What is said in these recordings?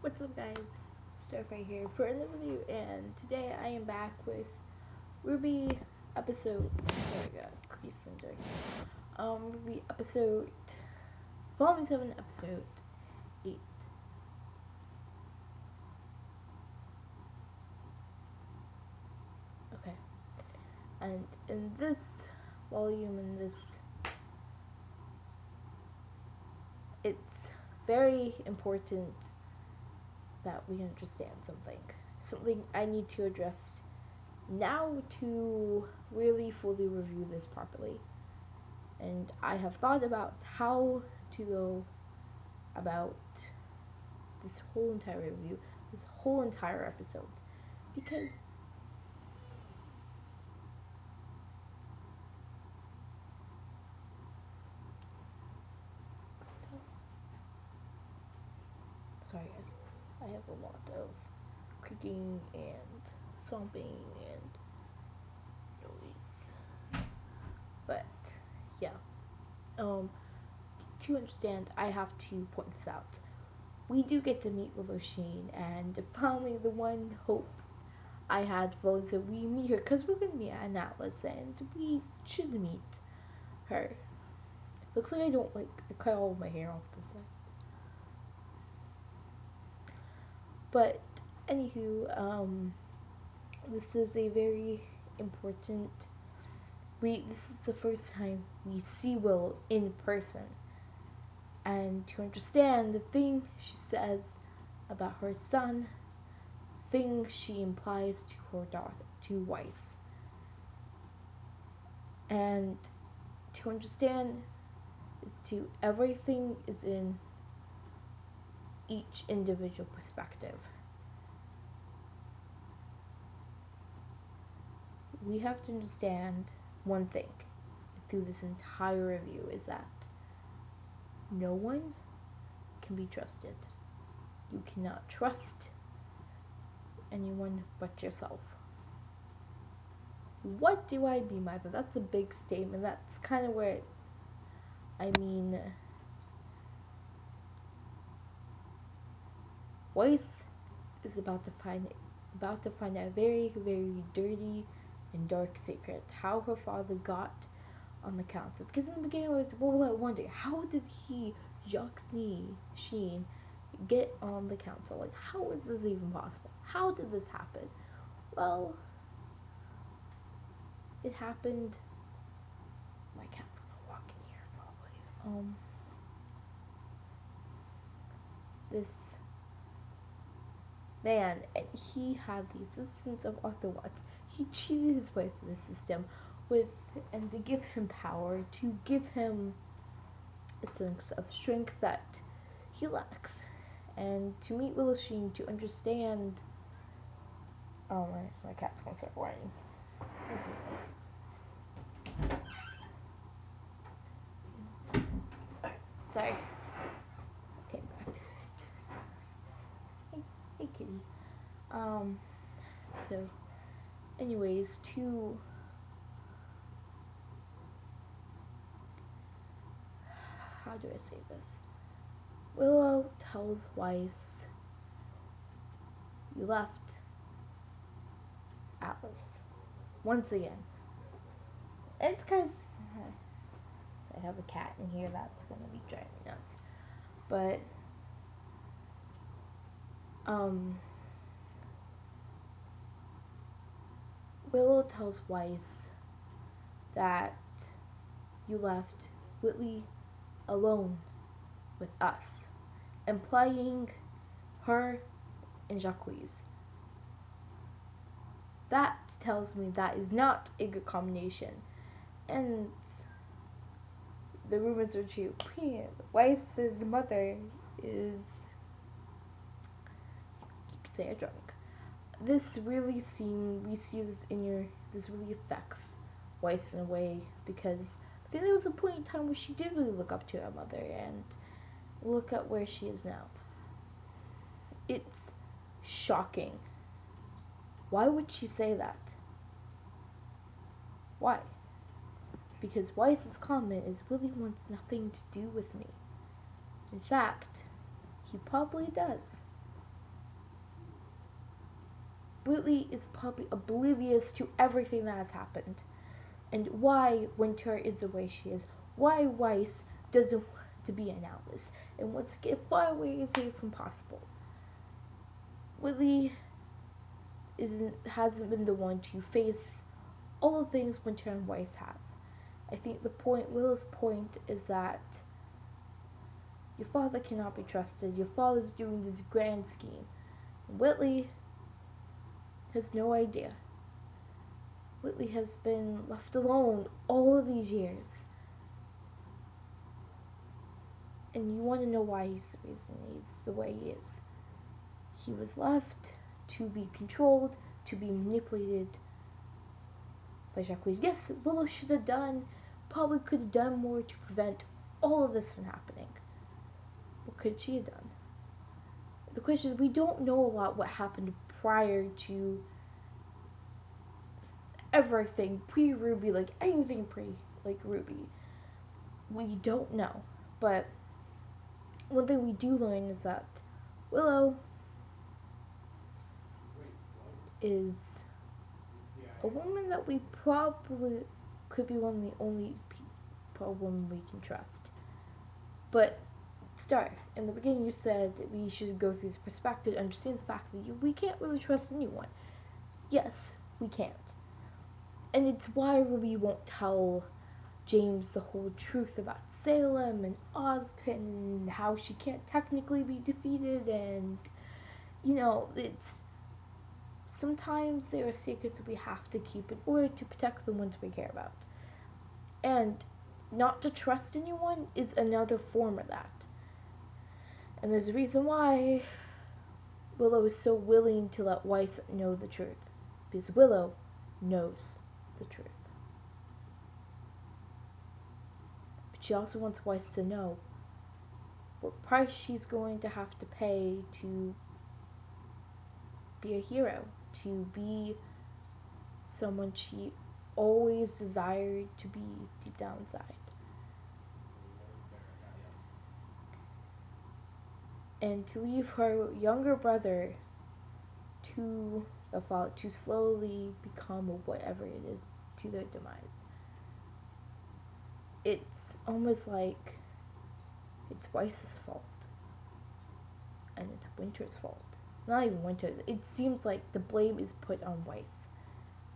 What's up, guys? Starfire here for another video, and today I am back with RWBY episode. There we go, crease and joy. RWBY episode, volume 7, episode 8. Okay, and in this volume, it's very important that we understand something I need to address now to really fully review this properly. And I have thought about how to go about this whole entire review, this whole entire episode, because sorry guys, I have a lot of creaking and stomping and noise, but yeah, to understand, I have to point this out. We do get to meet Willow Sheen, and finally the one hope I had was that we meet her, because we're going to be at Atlas, and we should meet her. Looks like I don't cut all of my hair off this side. But anywho, this is a very important. This is the first time we see Willow in person, and to understand the thing she says about her son, things she implies to her daughter, to Weiss, and to understand is to everything is in each individual perspective. We have to understand one thing through this entire review is that no one can be trusted. You cannot trust anyone but yourself. What do I mean by that? That's a big statement. That's kind of where Weiss is about to find a very, very dirty and dark secret. How her father got on the council. Because in the beginning I was wondering, how did Jacques Sheen, get on the council? Like, how is this even possible? How did this happen? Well, it happened. My cat's gonna walk in here probably. This man, and he had the assistance of Arthur Watts. He cheated his way through the system and to give him power, to give him a sense of strength that he lacks, and to meet Willow Sheen, to understand. Oh, my cat's gonna start whining. Excuse me, guys. Sorry. Okay, back to it. Hey, kitty. So, anyways, how do I say this? Willow tells Weiss, you left Atlas once again. It's because I have a cat in here that's gonna be driving me nuts. But Willow tells Weiss that you left Whitley alone with us, implying her and Jacques. That tells me that is not a good combination, and the rumors are true. Weiss's mother is, you could say, a drunk. This really this really affects Weiss in a way, because I think there was a point in time where she did really look up to her mother, and look at where she is now. It's shocking. Why would she say that? Why? Because Weiss's comment is Willie wants nothing to do with me. In fact, he probably does. Whitley is probably oblivious to everything that has happened, and why Winter is the way she is, why Weiss doesn't want to be an Alice, and wants to get far away as safe from possible. Whitley hasn't been the one to face all the things Winter and Weiss have. I think Willow's point is that your father cannot be trusted. Your father's doing this grand scheme. Whitley has no idea. Whitley has been left alone all of these years. And you want to know why he's the reason he's the way he is. He was left to be controlled, to be manipulated by Jacques. Yes, Willow should have probably could have done more to prevent all of this from happening. What could she have done? The question is, we don't know a lot what happened prior to everything pre-RWBY, like anything pre-RWBY. We don't know. But one thing we do learn is that Willow is a woman that we probably could be one of the only women we can trust. But Star, in the beginning you said that we should go through this perspective, understand the fact that we can't really trust anyone. Yes, we can't. And it's why we won't tell James the whole truth about Salem and Ozpin and how she can't technically be defeated, and it's sometimes there are secrets we have to keep in order to protect the ones we care about. And not to trust anyone is another form of that. And there's a reason why Willow is so willing to let Weiss know the truth. Because Willow knows the truth. But she also wants Weiss to know what price she's going to have to pay to be a hero, to be someone she always desired to be deep down inside. And to leave her younger brother to the fall, to slowly become whatever it is to their demise. It's almost like it's Weiss's fault. And it's Winter's fault. Not even Winter. It seems like the blame is put on Weiss.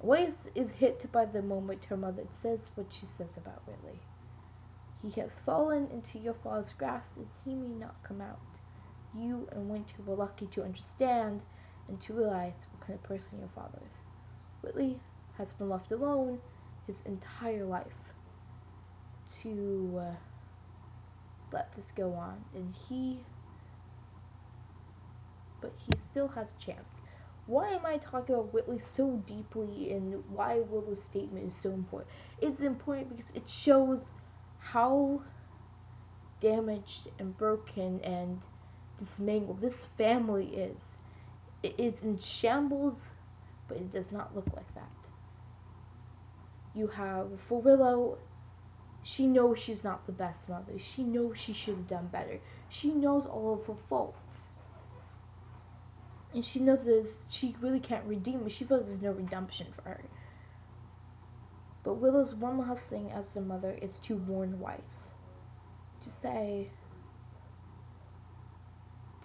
Weiss is hit by the moment her mother says what she says about Whitley. He has fallen into your father's grasp and he may not come out. You and Winter were lucky to understand and to realize what kind of person your father is. Whitley has been left alone his entire life to let this go on, and he still has a chance. Why am I talking about Whitley so deeply, and why Willow's statement is so important? It's important because it shows how damaged and broken and dismantled this family is. It is in shambles, but it does not look like that. You have, for Willow, she knows she's not the best mother. She knows she should have done better. She knows all of her faults. And she knows that she really can't redeem it. She feels there's no redemption for her. But Willow's one last thing as a mother is to warn Weiss. To say,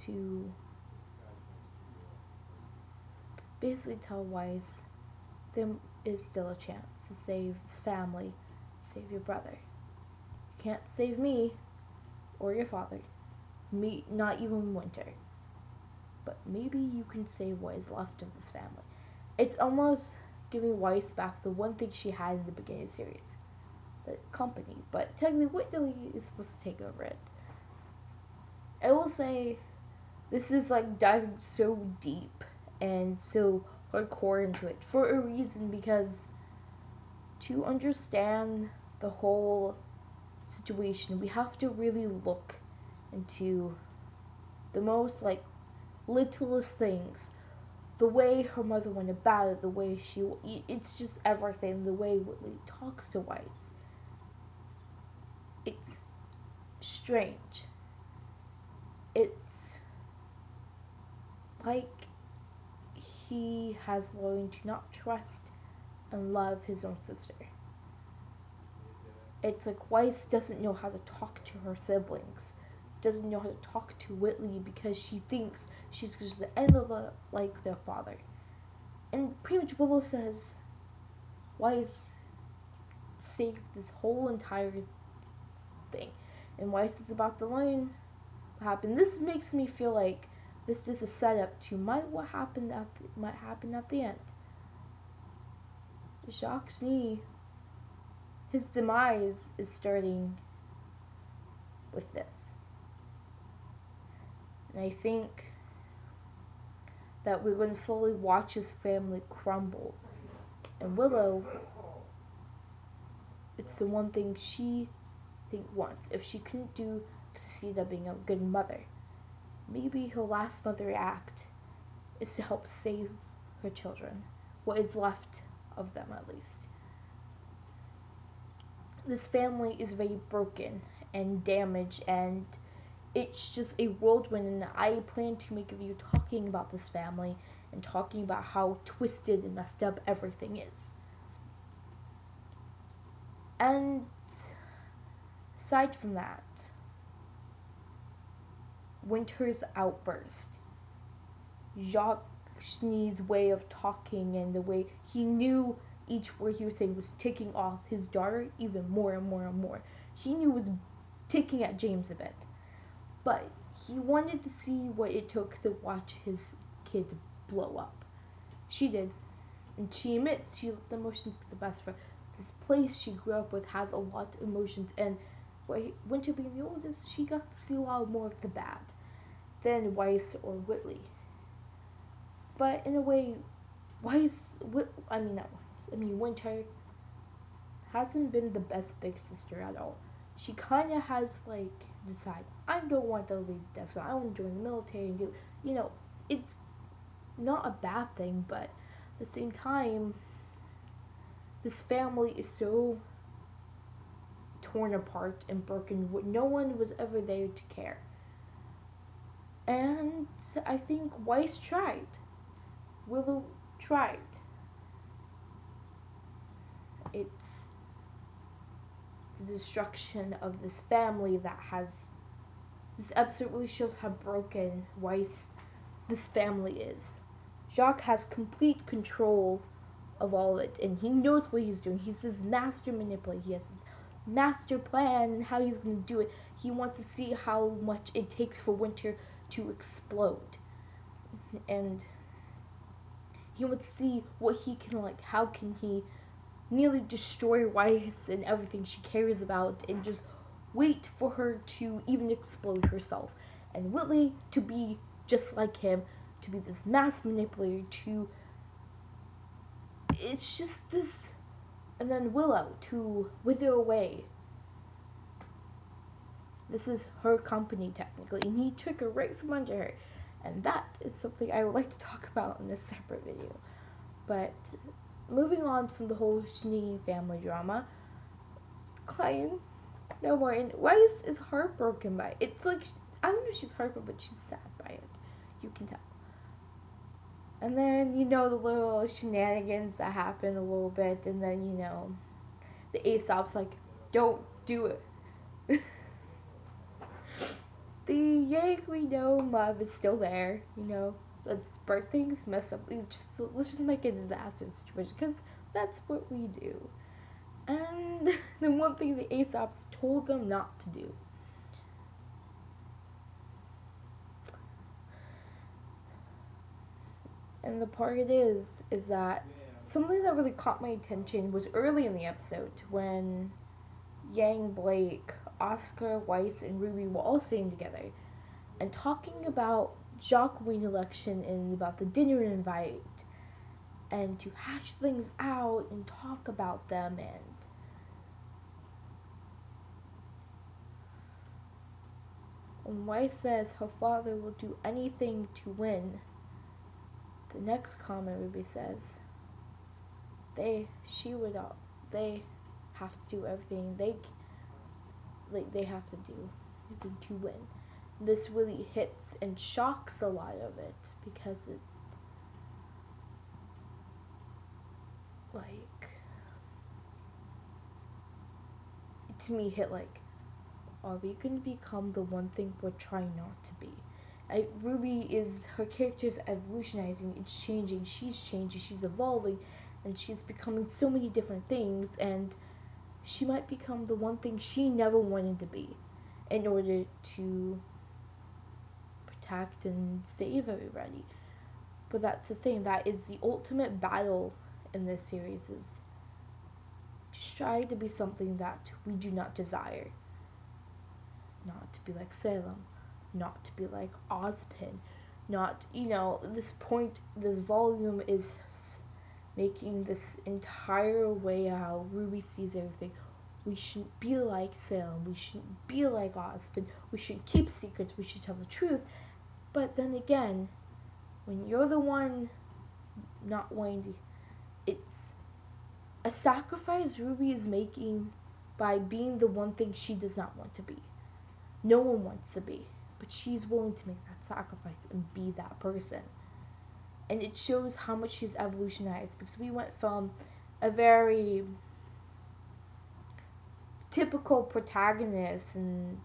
to basically tell Weiss there is still a chance to save this family, save your brother. You can't save me or your father, me, not even Winter. But maybe you can save what is left of this family. It's almost giving Weiss back the one thing she had in the beginning of the series, the company. But technically, Whitley is supposed to take over it. I will say, this is like diving so deep and so hardcore into it for a reason, because to understand the whole situation, we have to really look into the most littlest things. The way her mother went about it, the way it's just everything, the way Whitley talks to Weiss. It's strange. It's like he has learned to not trust and love his own sister. It's like Weiss doesn't know how to talk to her siblings, doesn't know how to talk to Whitley because she thinks she's just the end of like their father. And pretty much Willow says Weiss saved this whole entire thing, and Weiss is about to learn what happened. This makes me feel like this is a setup to might happen at the end. Jacques' knee, his demise is starting with this. And I think that we're going to slowly watch his family crumble. And Willow, it's the one thing she wants. If she couldn't succeed at being a good mother, maybe her last mother act is to help save her children, what is left of them at least. This family is very broken and damaged, and it's just a whirlwind, and I plan to make a video talking about this family and talking about how twisted and messed up everything is. And aside from that, Winter's outburst, Jacques' way of talking, and the way he knew each word he was saying was ticking off his daughter even more and more and more. He knew it was ticking at James a bit, but he wanted to see what it took to watch his kids blow up. She did, and she admits she let the emotions get the best of her. This place she grew up with has a lot of emotions, and Winter being the oldest, she got to see a lot more of the bad than Weiss or Whitley. But in a way, Winter hasn't been the best big sister at all. She kind of has decided, I don't want to leave this, I want to join the military and do, it's not a bad thing, but at the same time, this family is so torn apart and broken. No one was ever there to care. And I think Weiss tried. Willow tried. It's the destruction of this family that has. This episode really shows how broken Weiss, this family is. Jacques has complete control of all of it, and he knows what he's doing. He's his master manipulator. He has his master plan and how he's going to do it. He wants to see how much it takes for Winter to explode, and he wants to see what he can how can he nearly destroy Weiss and everything she cares about, and just wait for her to even explode herself, and Whitley to be just like him, to be this mass manipulator, to it's just this, and then Willow to wither away. This is her company technically, and he took her right from under her, and that is something I would like to talk about in a separate video. But moving on from the whole Schnee family drama, Klein, no more, and Weiss is heartbroken by it. It's I don't know if she's heartbroken, but she's sad by it. You can tell. And then, the little shenanigans that happen a little bit, and then, the Aesop's don't do it. The Yang we know love is still there, Let's break things, mess up, let's just make a disaster situation, because that's what we do. And the one thing the Aesop's told them not to do. And the part is that something that really caught my attention was early in the episode when Yang, Blake, Oscar, Weiss, and Ruby were all sitting together and talking about Jacqueline election and about the dinner invite, and to hash things out and talk about them, and Weiss says her father will do anything to win. The next comment Ruby says, they have to do everything they have to do everything to win. This really hits and shocks a lot of it, because like, to me hit like, are we going to become the one thing we're trying not to be? Ruby is, her character is evolutionizing, it's changing, she's evolving, and she's becoming so many different things, and she might become the one thing she never wanted to be in order to protect and save everybody. But that's the thing, that is the ultimate battle in this series, is to try to be something that we do not desire. Not to be like Salem, not to be like Ozpin, not, this point, this volume is making this entire way how Ruby sees everything. We shouldn't be like Salem, we shouldn't be like Ozpin, we shouldn't keep secrets, we should tell the truth. But then again, when you're the one not wanting to, it's a sacrifice Ruby is making by being the one thing she does not want to be. No one wants to be, but she's willing to make that sacrifice and be that person. And it shows how much she's evolutionized, because we went from a very typical protagonist and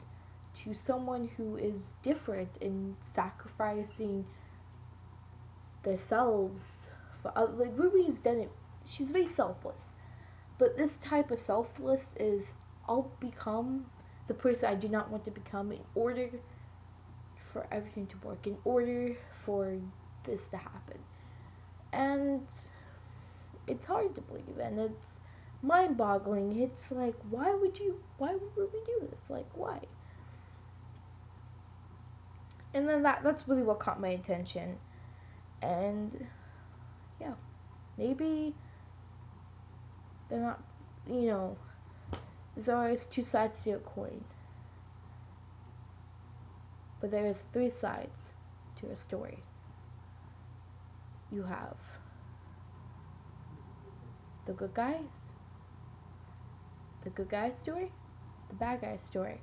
to someone who is different and sacrificing themselves for like Ruby's done it. She's very selfless, but this type of selfless is, I'll become the person I do not want to become in order for everything to work, in order for this to happen. And it's hard to believe, and it's mind-boggling. It's like, why would Ruby do this? Like, why? And then that's really what caught my attention. And yeah, maybe they're not, there's always two sides to a coin, but there's three sides to a story. You have the good guys, the good guy's story, the bad guy's story,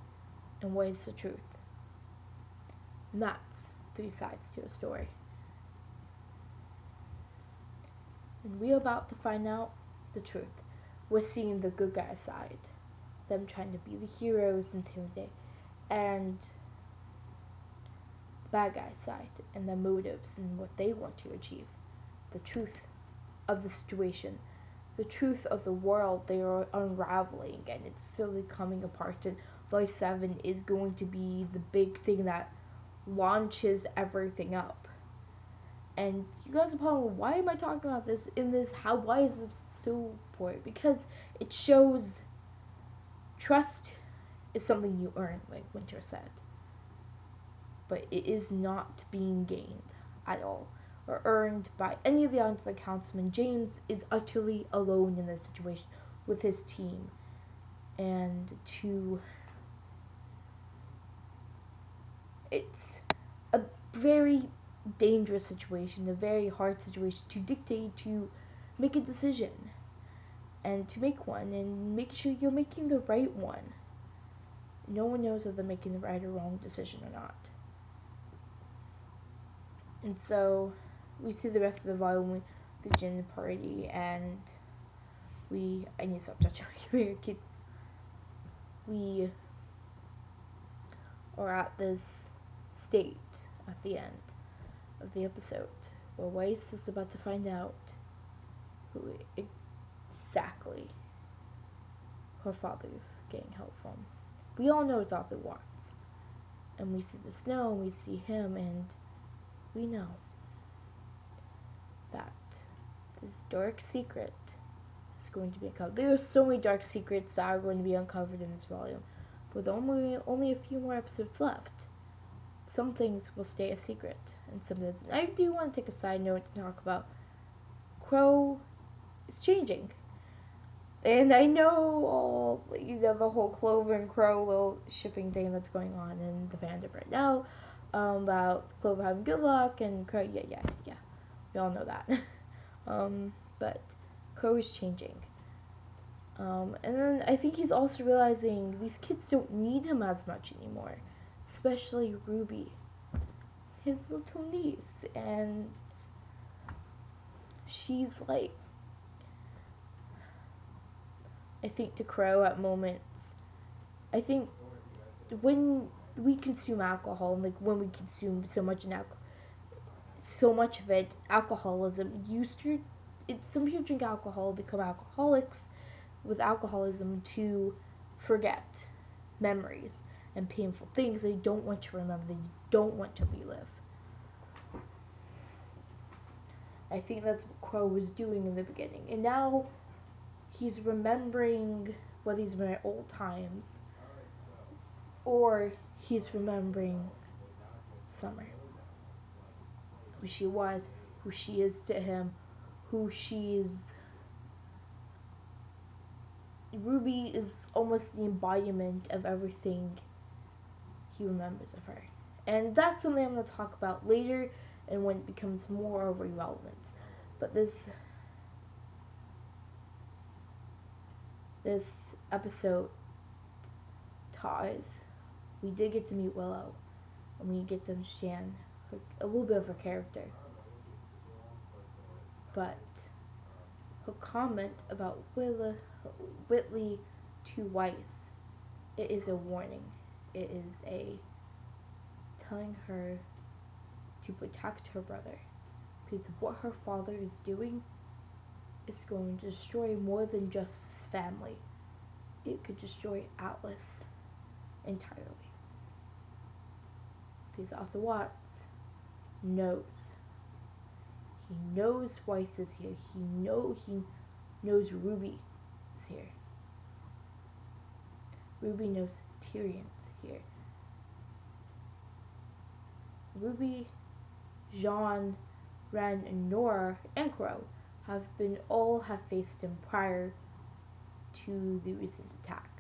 and what is the truth. And that's three sides to a story. And we're about to find out the truth. We're seeing the good guy side, them trying to be the heroes and save the day, and the bad guy side, and their motives and what they want to achieve. The truth of the situation, the truth of the world they are unraveling, and it's slowly coming apart. And Weiss 7 is going to be the big thing that launches everything up. And you guys are probably, why am I talking about this in this? Why is this so important? Because it shows trust is something you earn, like Winter said. But it is not being gained at all, or earned by any of the other councilmen. James is utterly alone in this situation with his team. And it's a very dangerous situation, a very hard situation to dictate, to make a decision, and to make one, and make sure you're making the right one. No one knows if they're making the right or wrong decision or not. And so we see the rest of the volume, the gin party, and I need to stop touching my kids. We are at this state at the end of the episode where Weiss is about to find out who exactly her father's getting help from. We all know it's Arthur Watts. And we see the snow, and we see him, and we know that this dark secret is going to be uncovered. There are so many dark secrets that are going to be uncovered in this volume, with only a few more episodes left. Some things will stay a secret, and some doesn't. I do want to take a side note to talk about Crow is changing. And I know all, the whole Clover and Crow little shipping thing that's going on in the fandom right now, about Clover having good luck and Crow, yeah. We all know that. But Crow is changing. And then I think he's also realizing these kids don't need him as much anymore. Especially Ruby, his little niece. And she's like, I think, to Crow at moments. I think when we consume alcohol, like when we consume so much of it, alcoholism, some people drink alcohol, become alcoholics with alcoholism to forget memories and painful things they don't want to remember, they don't want to relive. I think that's what Crow was doing in the beginning. And now he's remembering whether he's remembering old times or he's remembering Summer. Who she was, who she is to him, who she's. RWBY is almost the embodiment of everything he remembers of her. And that's something I'm going to talk about later and when it becomes more relevant. But this episode taught us we did get to meet Willow and we get to understand a little bit of her character. But her comment about Whitley to Weiss, it is a warning. It is a telling her to protect her brother, because what her father is doing is going to destroy more than just his family. It could destroy Atlas entirely. Because Arthur Watts knows. He knows Weiss is here. He knows RWBY is here. RWBY knows Tyrion's here. RWBY, Jean, Ren, and Nora, and Crow have faced him prior to the recent attack.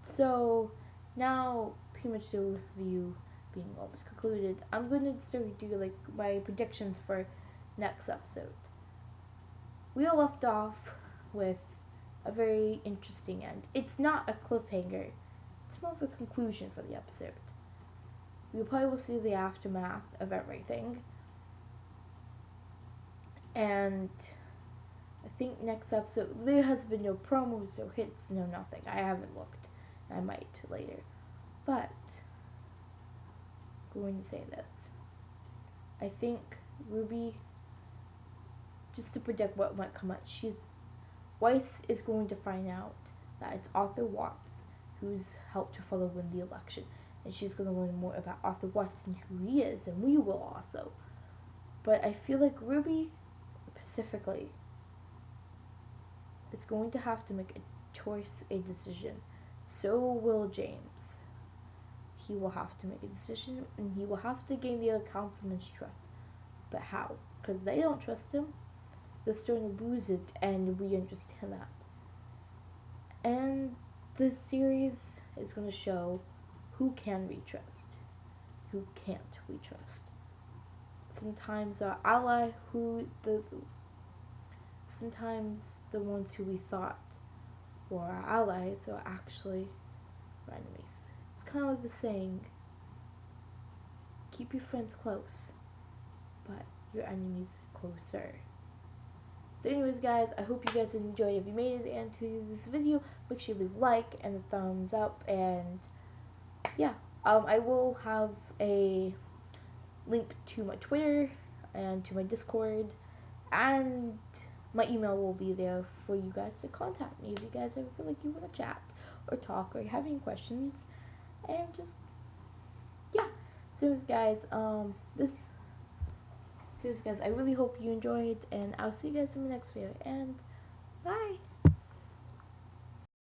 So now, pretty much the review being almost concluded, I'm going to start do like my predictions for next episode. We all left off with a very interesting end. It's not a cliffhanger. It's more of a conclusion for the episode. We probably will see the aftermath of everything. And I think next episode, there has been no promos, no hits, no nothing. I haven't looked. I might later. But, I'm going to say this. I think RWBY, just to predict what might come out, Weiss is going to find out that it's Arthur Watts who's helped her father win the election. And she's going to learn more about Arthur Watts and who he is, and we will also. But I feel like RWBY, specifically, is going to have to make a choice, a decision. So will James. He will have to make a decision, and he will have to gain the other councilman's trust. But how? Because they don't trust him. They're starting to lose it, and we understand that. And this series is going to show who can we trust, who can't we trust. Sometimes our ally, sometimes the ones who we thought were our allies are actually our enemies. It's kind of like the saying, keep your friends close, but your enemies closer. So anyways, guys, I hope you guys enjoyed. If you made it into this video, make sure you leave a like and a thumbs up. And yeah, I will have a link to my Twitter and to my Discord, and my email will be there for you guys to contact me if you guys ever feel like you want to chat or talk or have any questions. And just, yeah. So guys, I really hope you enjoyed, and I'll see you guys in the next video, and bye!